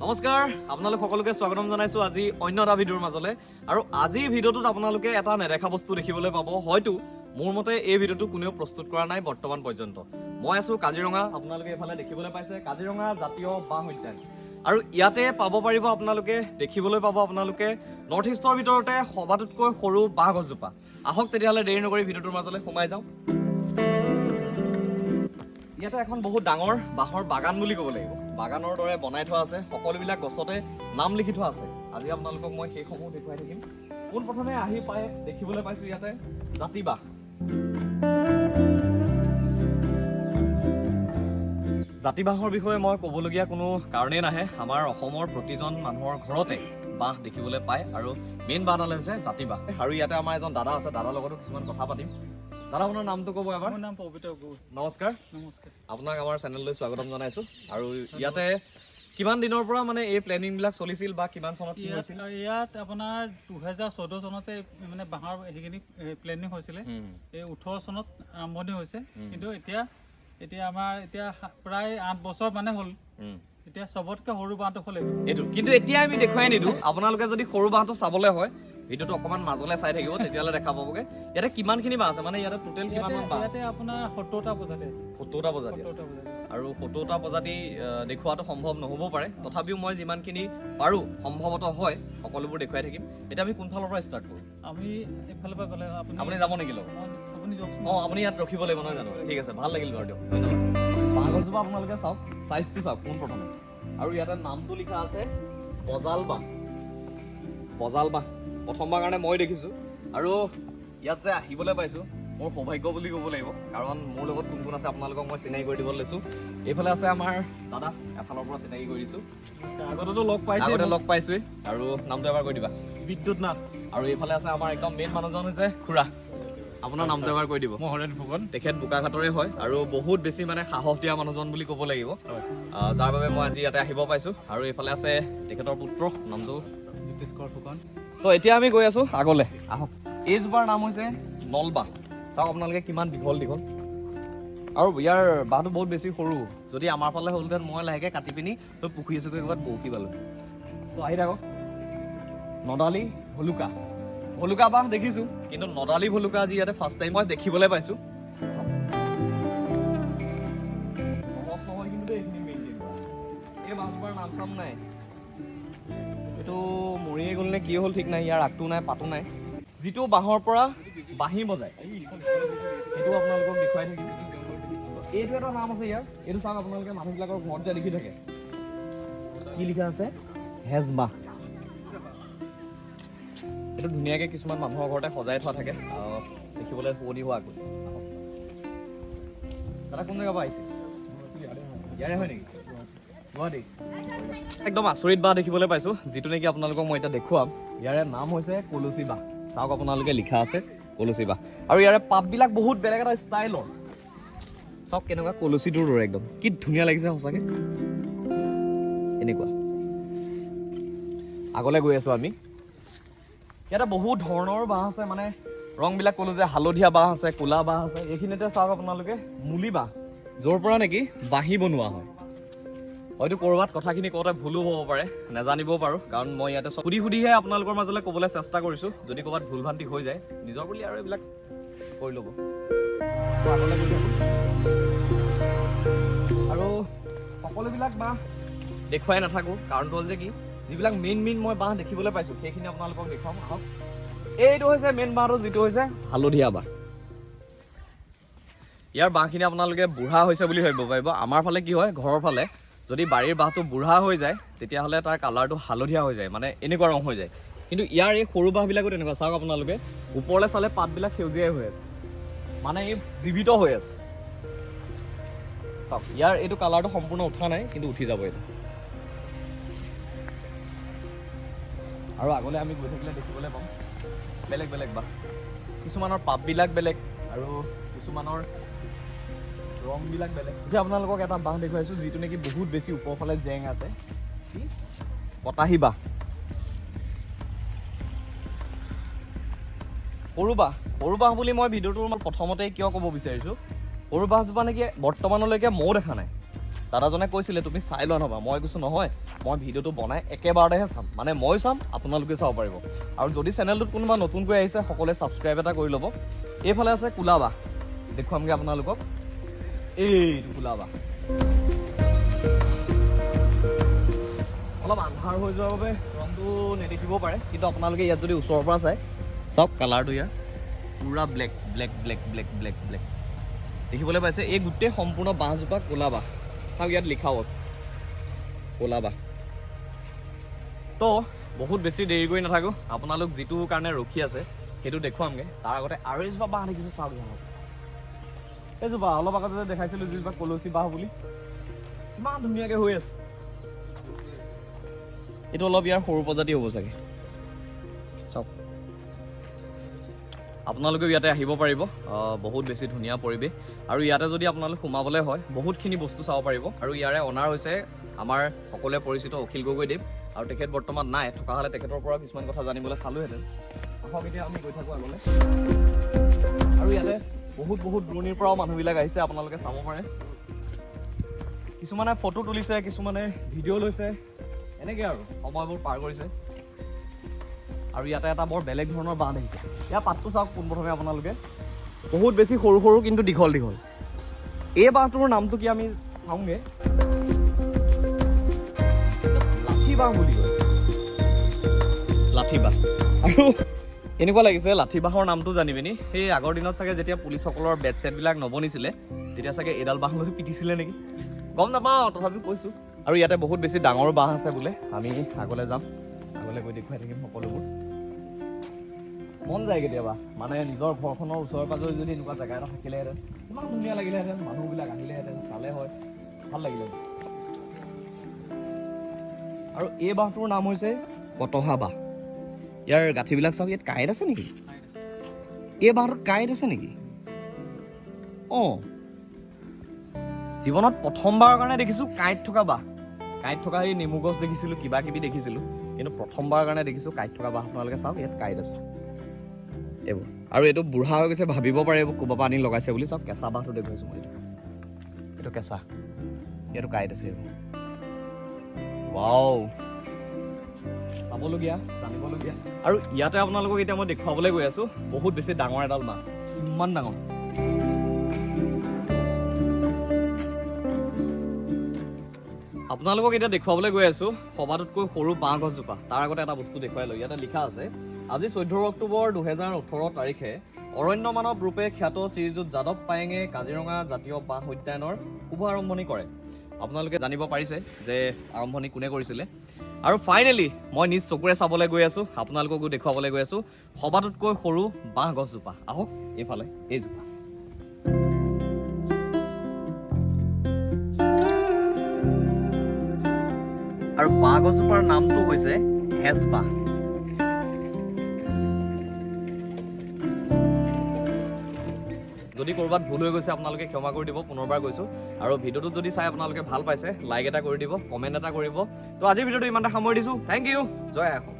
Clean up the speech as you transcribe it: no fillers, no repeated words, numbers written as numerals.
নমস্কাৰ আপোনালোক সকলোকে স্বাগতম জনাইছো আজি অন্য এটা ভিডিঅ'ৰ মাজলে আৰু আজিৰ ভিডিঅ'টোত আপোনালোকে এটা নেদেখা বস্তু দেখিবলৈ পাব হয়তো মোৰ মতে এই ভিডিঅ'টো কোনেও প্ৰস্তুত কৰা নাই বৰ্তমান পৰ্যন্ত মই আছো কাজিৰঙা আপোনালোকে এফালে দেখিবলৈ পাইছে কাজিৰঙা জাতীয় বাঁহ উদ্যান আৰু ইয়াতে পাব পাৰিব আপোনালোকে দেখিবলৈ পাব আপোনালোকে নৰ্থ ইষ্টৰ ভিতৰতে সবাতোতকৈ সৰু বাঁহ গছজোপা আহক তেতিয়াহ'লে দেৰি নকৰি ভিডিঅ'টোৰ মাজলৈ সোমাই যাওঁ ইয়াতে এখন বহুত ডাঙৰ বাঁহৰ বাগান বুলি ক'ব লাগিব বাগানৰ দৰে বনাই থোৱা আছে সকলোবিলাক গছতে নাম লিখি থোৱা আছে আজি আপোনালোকক মই সেইসমূহ দেখুৱাই থাকিম পোন প্ৰথমে আহি পাই দেখিবলৈ পাইছো ইয়াতে জাতি বাঁহ জাতি বাঁহৰ বিষয়ে মই ক'বলগীয়া কোনো কাৰণেই নাহে আমাৰ অসমৰ প্ৰতিজন মানুহৰ ঘৰতে বাঁহ দেখিবলৈ পায় আৰু মেইন বাঁহডাল হৈছে জাতি বাঁহ আৰু ইয়াতে আমাৰ এজন দাদা আছে দাদাৰ লগতো কিছুমান কথা পাতিম দাদা আপোনাৰ নামটো ক'ব এবাৰ মোৰ নাম পবিত্ৰ গগৈ নমস্কাৰ নমস্কাৰ আপোনাক আমাৰ চেনেললৈ স্বাগতম জনাইছো আৰু ইয়াতে কিমান দিনৰ পৰা মানে এই প্লেনিং বিলাক চলিছিল বা কিমান চনত হৈছিল ইয়াত আপোনাৰ 2014 চনতে মানে বাঁহৰ সেইখিনি প্লেনিং হৈছিলে এই 18 চনত আৰম্ভণি হৈছে কিন্তু এতিয়া আমাৰ এতিয়া প্ৰায় 8 বছৰ মানে হ'ল এতিয়া সবতকে সৰু বাঁহটো হ'ল এইটো কিন্তু এতিয়া আমি দেখুৱাই নিদো আপোনালোকে যদি সৰু বাঁহটো চাবলৈ হয় ভিডিঅ'টো অকমান মাজলে চাই থাকিব তেতিয়ালে দেখা পাবগে ইয়াতে কিমানখিনি বাঁহ আছে মানে ইয়াতে টোটেল কিমান মান বাঁহ ইয়াতে আপোনাৰ 70টা প্ৰজাতি আছে 70টা প্ৰজাতি আৰু 70টা প্ৰজাতি দেখুৱাটো সম্ভৱ নহ'ব পাৰে তথাপিও মই যিমানখিনি পাৰো সম্ভৱত হয় সকলোবোৰ দেখুৱাই থাকিম এতিয়া আমি কোনফালৰ পৰা ষ্টাৰ্ট কৰোঁ আমি এইফালৰ পৰা গ'লে আপুনি যাব নেকি লগত আপুনি যাওকচোন আপুনি ইয়াত ৰখিব লাগিব নহয় জানো ঠিক আছে ভাল লাগিল বাৰু দিয়ক ধন্যবাদ বাঁহ গছজোপা আপোনালোকে চাওক চাইজটো চাওক পোন প্ৰথমে আৰু ইয়াতে নামটো লিখা আছে বজাল বাঁহ প্ৰথমবাৰ কাৰণে মই দেখিছোঁ আৰু ইয়াত যে আহিবলৈ পাইছোঁ মোৰ সৌভাগ্য বুলি ক'ব লাগিব কাৰণ মোৰ লগত কোন কোন আছে আপোনালোকক মই চিনাকি কৰি দিবলৈ লৈছোঁ এইফালে আছে আমাৰ দাদা এফালৰ পৰা চিনাকি কৰি দিছোঁ আগতেতো লগ পাইছোঁৱেই আৰু নামটো এবাৰ কৈ দিবা বিদ্যুৎ নাথ আৰু এইফালে আছে আমাৰ একদম মেইন মানুহজন হৈছে খুৰা আপোনাৰ নামটো এবাৰ কৈ দিব মই হৰেণ ফুকন তেখেত বোকাঘাটৰে হয় আৰু বহুত বেছি মানে সাহস দিয়া মানুহজন বুলি ক'ব লাগিব যাৰ বাবে মই আজি ইয়াতে আহিব পাইছোঁ আৰু এইফালে আছে তেখেতৰ পুত্ৰ নামটো জ্যোতিষ্কৰ ফুকন তো এতিয়া আমি গৈ আছো আগলে আহক এইজোপাৰ নাম হৈছে নলবাঁহ চাওক আপোনালোকে কিমান দীঘল আৰু ইয়াৰ বাঁহটো বহুত বেছি সৰু যদি আমাৰ ফালে হ'লহেঁতেন মই লাহেকৈ কাটি পিনি পুখুৰী চুখুৰী ক'ৰবাত বৰশী পালোঁ তো আহি থাকক নদালি ভলুকা বাঁহ দেখিছোঁ কিন্তু নদালি ভলুকা আজি ইয়াতে ফাৰ্ষ্ট টাইম মই দেখিবলৈ পাইছোঁ সহজ নহয় কিন্তু এইখিনি মেইনটেইন কৰা এই বাঁহজোপাৰ নাম চাম নাই এইটো মৰিয়ে গ'ল নে কি হ'ল ঠিক নাই ইয়াৰ আগটো নাই পাতো নাই যিটো বাঁহৰ পৰা বাঁহী বজায় সেইটো আপোনালোকক দেখুৱাই থাকিম এইটো এটা নাম আছে ইয়াৰ এইটো চাওক আপোনালোকে মানুহবিলাকৰ ঘৰত যে লিখি থাকে কি লিখা আছে হেজ বাঁহ এইটো ধুনীয়াকৈ কিছুমান মানুহৰ ঘৰতে সজাই থোৱা থাকে দেখিবলৈ শুৱনি হোৱা আগত দাদা কোন জেগাৰ পৰা আহিছে ইয়াৰে হয় নেকি গুৱাহাটী একদম আচৰিত বাঁহ দেখিবলৈ পাইছোঁ যিটো নেকি আপোনালোকক মই এতিয়া দেখুৱাম ইয়াৰে নাম হৈছে কলচী বাঁহ চাওক আপোনালোকে লিখা আছে কলচী বাঁহ আৰু ইয়াৰে পাতবিলাক বহুত বেলেগ এটা ষ্টাইলৰ চাওক কেনেকুৱা কলচীটোৰ দৰে একদম কি ধুনীয়া লাগিছে সঁচাকৈ এনেকুৱা আগলৈ গৈ আছোঁ আমি ইয়াতে বহুত ধৰণৰ বাঁহ আছে মানে ৰংবিলাক ক'লোঁ যে হালধীয়া বাঁহ আছে ক'লা বাঁহ আছে এইখিনিতে চাওক আপোনালোকে মুলি বাঁহ য'ৰ পৰা নেকি বাঁহী বনোৱা হয় হয়তো ক'ৰবাত কথাখিনি কওঁতে ভুলো হ'ব পাৰে নাজানিবও পাৰোঁ কাৰণ মই ইয়াতে সুধিহে আপোনালোকৰ মাজলৈ ক'বলৈ চেষ্টা কৰিছোঁ যদি ক'ৰবাত ভুল ভ্ৰান্তি হৈ যায় নিজৰ বুলি আৰু এইবিলাক কৰি ল'ব আৰু সকলোবিলাক বাঁহ দেখুৱাই নাথাকোঁ কাৰণটো হ'ল যে কি যিবিলাক মেইন মই বাঁহ দেখিবলৈ পাইছোঁ সেইখিনি আপোনালোকক দেখুৱাম আহক এইটো হৈছে মেইন বাঁহটো যিটো হৈছে হালধীয়া বাঁহ ইয়াৰ বাঁহখিনি আপোনালোকে বুঢ়া হৈছে বুলি ভাবিব পাৰিব আমাৰ ফালে কি হয় ঘৰৰ ফালে যদি বাৰীৰ বাঁহটো বুঢ়া হৈ যায় তেতিয়াহ'লে তাৰ কালাৰটো হালধীয়া হৈ যায় মানে এনেকুৱা ৰং হৈ যায় কিন্তু ইয়াৰ এই সৰু বাঁহবিলাকো তেনেকুৱা চাওক আপোনালোকে ওপৰলৈ চালে পাতবিলাক সেউজীয়াই হৈ আছে মানে এই জীৱিত হৈ আছে চাওক ইয়াৰ এইটো কালাৰটো সম্পূৰ্ণ উঠা নাই কিন্তু উঠি যাব এইটো আৰু আগলৈ আমি গৈ থাকিলে দেখিবলৈ পাম বেলেগ বাঁহ কিছুমানৰ পাতবিলাক বেলেগ আৰু কিছুমানৰ ৰংবিলাক বেলেগ যে আপোনালোকক এটা বাঁহ দেখুৱাইছোঁ যিটো নেকি বহুত বেছি ওপৰফালে জেং আছে কটাহী বাঁহ সৰু বাঁহ বুলি মই ভিডিঅ'টোৰ প্ৰথমতে কিয় ক'ব বিচাৰিছোঁ সৰু বাঁহজোপা নেকি বৰ্তমানলৈকে ময়ো দেখা নাই দাদাজনে কৈছিলে তুমি চাই লোৱা নহ'বা, মই কৈছোঁ নহয়, মই ভিডিঅ'টো বনাই একেবাৰতেহে চাম, মানে মই চাম আপোনালোকে চাব পাৰিব। আৰু যদি চেনেলটোত কোনোবা নতুনকৈ আহিছে সকলোৱে ছাবস্ক্ৰাইব এটা কৰি ল'ব। এইফালে আছে ক'লা বাঁহ, দেখুৱামগৈ আপোনালোকক। এইটো ক'লা বাঁহ অলপ আন্ধাৰ হৈ যোৱাৰ বাবে ৰংটো নেদেখিব পাৰে, কিন্তু আপোনালোকে ইয়াত যদি ওচৰৰ পৰা চাই চাওক কালাৰটো ইয়াৰ পুৰা black black black black black black দেখিবলৈ পাইছে। এই গোটেই সম্পূৰ্ণ বাঁহজোপা ক'লা বাঁহ, চাওক ইয়াত লিখাও আছে ক'লা বাঁহ। তো বহুত বেছি দেৰি কৰি নাথাকোঁ, আপোনালোক যিটো কাৰণে ৰখি আছে সেইটো দেখুৱামগৈ। তাৰ আগতে আৰু এজোপা বাঁহ দেখিছোঁ, চাওক জানো এইজোপা অলপ আগতে দেখাইছিলোঁ যিজোপা কলচী বাঁহ বুলি, ইমান ধুনীয়াকৈ হৈ আছে। এইটো অলপ ইয়াৰ সৰু প্ৰজাতি হ'ব চাগে, চাওক। আপোনালোকেও ইয়াতে আহিব পাৰিব, বহুত বেছি ধুনীয়া পৰিৱেশ। আৰু ইয়াতে যদি আপোনালোক সোমাবলৈ হয় বহুতখিনি বস্তু চাব পাৰিব। আৰু ইয়াৰে অনাৰ হৈছে আমাৰ সকলোৱে পৰিচিত অখিল গগৈদেৱ, আৰু তেখেত বৰ্তমান নাই, থকা হ'লে তেখেতৰ পৰা কিছুমান কথা জানিবলৈ চালোহেঁতেন। আহক এতিয়া আমি গৈ থাকোঁ আগলৈ। আৰু ইয়াতে বহুত দূৰণিৰ পৰাও মানুহবিলাক আহিছে, আপোনালোকে চাব পাৰে। কিছুমানে ফটো তুলিছে, কিছুমানে ভিডিঅ' লৈছে, এনেকৈ আৰু সময়বোৰ পাৰ কৰিছে। আৰু ইয়াতে এটা বৰ বেলেগ ধৰণৰ বাঁহ দেখিছে, ইয়াৰ পাতটো চাওক পোনপ্ৰথমে আপোনালোকে, বহুত বেছি সৰু সৰু কিন্তু দীঘল দীঘল। এই বাঁহটোৰ নামটো কি আমি চাওঁগৈ, লাঠি বাঁহ বুলি কয়, লাঠি বাঁহ। আৰু এনেকুৱা লাগিছে লাঠি বাঁহৰ নামটো জানি পিনি সেই আগৰ দিনত চাগে যেতিয়া পুলিচসকলৰ বেট চেটবিলাক নবনিছিলে তেতিয়া চাগে এডাল বাঁহ লৈ পিটিছিলে নেকি, গম নাপাওঁ, তথাপিও কৈছোঁ। আৰু ইয়াতে বহুত বেছি ডাঙৰ বাঁহ আছে বোলে, আমি আগলৈ যাম, আগলৈ গৈ দেখুৱাই থাকিম সকলোবোৰ। মন যায় কেতিয়াবা, মানে নিজৰ ঘৰখনৰ ওচৰে পাজৰে যদি এনেকুৱা জেগা এটা থাকিলেহেঁতেন ইমান ধুনীয়া লাগিলেহেঁতেন, মানুহবিলাক আহিলেহেঁতেন, চালে হয়, ভাল লাগিলেহেঁতেন। আৰু এই বাঁহটোৰ নাম হৈছে কটহা বাঁহ। ইয়াৰ গাঁঠিবিলাক চাওক, ইয়াত কাঁইট আছে নেকি? এই বাঁহটোত কাঁইট আছে নেকি? অঁ, জীৱনত প্ৰথমবাৰৰ কাৰণে দেখিছোঁ কাঁইট থকা বাঁহ। কাঁইট থকা সেই নেমু গছ দেখিছিলোঁ, কিবা কিবি দেখিছিলোঁ, কিন্তু প্ৰথমবাৰৰ কাৰণে দেখিছোঁ কাঁইট থকা বাঁহ। আপোনালোকে চাওক, ইয়াত কাঁইট আছে এইবোৰ। আৰু এইটো বুঢ়া হৈ গৈছে, ভাবিব পাৰে এইবোৰ ক'ৰবাৰ পৰা আনি লগাইছে বুলি। চাওক কেঁচা বাঁহটো দেখুৱাইছোঁ মই, এইটো কেঁচা, ইয়াতো কাঁইট আছে এইবোৰ। ৱাও, চাবলগীয়া, জানিবলগীয়া। আৰু ইয়াতে আপোনালোকক এতিয়া মই দেখুৱাবলৈ গৈ আছোঁ বহুত বেছি ডাঙৰ এডাল বাঁহ, ইমান ডাঙৰ। আপোনালোকক এতিয়া দেখুৱাবলৈ গৈ আছোঁ সবাতোতকৈ সৰু বাঁহ গছজোপা। তাৰ আগতে এটা বস্তু দেখুৱাই লওঁ। ইয়াতে লিখা আছে, আজি 14 অক্টোবৰ 2018 তাৰিখে অৰণ্য মানৱ ৰূপে খ্যাত শ্ৰীযুত যাদৱ পায়েঙে কাজিৰঙা জাতীয় বাঁহ উদ্যানৰ শুভ আৰম্ভণি কৰে। আপোনালোকে জানিব পাৰিছে যে আৰম্ভণি কোনে কৰিছিলে। আৰু ফাইনেলি মই নিজ চকুৰে চাবলৈ গৈ আছোঁ, আপোনালোককো দেখুৱাবলৈ গৈ আছোঁ সবাতোতকৈ সৰু বাঁহ গছজোপা। আহক এইফালে, এইজোপা। আৰু বাঁহ গছজোপাৰ নামটো হৈছে হেজবাঁহ। যদি ক'ৰবাত ভুল হৈ গৈছে আপোনালোকে ক্ষমা কৰি দিব, পুনৰবাৰ কৈছোঁ। আৰু ভিডিঅ'টো যদি চাই আপোনালোকে ভাল পাইছে লাইক এটা কৰি দিব, কমেণ্ট এটা কৰিব। তো আজিৰ ভিডিঅ'টো ইমানটা সামৰি দিছোঁ। থেংক ইউ, জয় অসম।